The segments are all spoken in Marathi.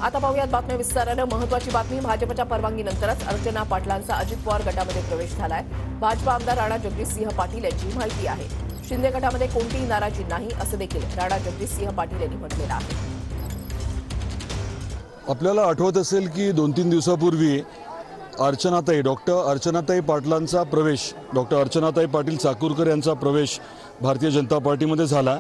आता पाहूयात बातम्या विस्ताराने। महत्त्वाची बातमी, भाजपच्या परवानगीनंतरच अर्चना पाटलांचा अजित पवार गटामध्ये प्रवेश झालाय। भाजपा आमदार राणा जगदीशसिंह पाटील यांची माहिती आहे। शिंदे गटामध्ये कोणतीही नाराजी नाही असं देखील राणा जगदीशसिंह पाटील यांनी म्हटलेलं आहे। आपल्याला आठवत असेल की 2-3 दिवसापूर्वी डॉक्टर अर्चनाताई पाटलांचा प्रवेश, डॉक्टर अर्चनाताई पाटील चाकूरकर यांचा प्रवेश भारतीय जनता पार्टीमध्ये झाला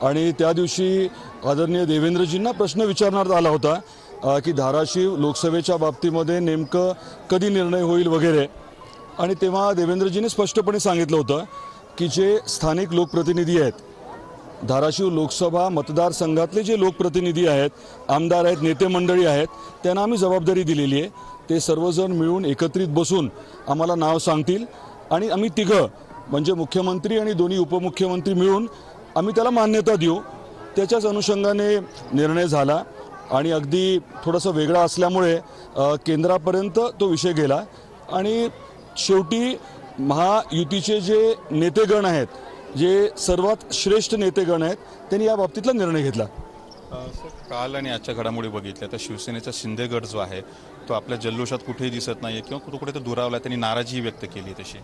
आणि त्या दिवशी आदरणीय देवेंद्रजींना प्रश्न विचारण्यात आला होता की धाराशिव लोकसभेच्या बाबतीमध्ये नेमकं कधी निर्णय होईल वगैरे। आणि तेव्हा देवेंद्रजींनी स्पष्टपणे सांगितलं होतं की जे स्थानिक लोकप्रतिनिधी आहेत, धाराशिव लोकसभा मतदारसंघातले जे लोकप्रतिनिधी आहेत, आमदार आहेत, नेते मंडळी आहेत, त्यांना आम्ही जबाबदारी दिलेली आहे। ते सर्वजण मिळून एकत्रित बसून आम्हाला नाव सांगतील आणि आम्ही तिघं म्हणजे मुख्यमंत्री आणि दोन्ही उपमुख्यमंत्री मिळून आम्ही त्याला मान्यता देऊ। त्याच्याच अनुषंगाने निर्णय झाला आणि अगदी थोडासा वेगळा असल्यामुळे केंद्रापर्यंत तो विषय गेला आणि शेवटी महायुतीचे जे नेतेगण आहेत, जे सर्वात श्रेष्ठ नेतेगण आहेत, त्यांनी या बाबतीतला निर्णय घेतला। काल आणि आजच्या घडामोडी बघितल्या तर शिवसेनेचा शिंदे गट जो आहे तो आपल्या जल्लोषात कुठेही दिसत नाहीये किंवा कुठे तो दुरावला, त्यांनी नाराजी व्यक्त केली। तशी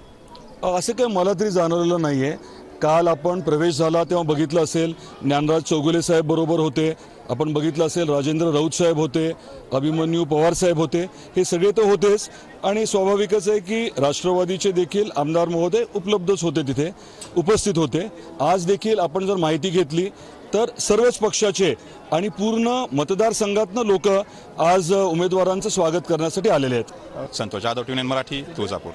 असं काही मला तरी जाणवलेलं नाहीये। काल आपण प्रवेश झाला तेव्हा बघितलं असेल ज्ञानराज चौगुले साहेब बरोबर होते, आपण बघितलं असेल राजेंद्र राऊत साहेब होते, अभिमन्यू पवार साहेब होते, हे सगळे तर होतेच आणि स्वाभाविकच आहे की राष्ट्रवादीचे देखील आमदार महोदय उपलब्धच होते, तिथे उपस्थित होते। आज देखील आपण जर माहिती घेतली तर सर्वच पक्षाचे आणि पूर्ण मतदारसंघातनं लोक आज उमेदवारांचं स्वागत करण्यासाठी आलेले आहेत। संतोष जाधव, टीव्ही 9 मराठी, तुळजापूर।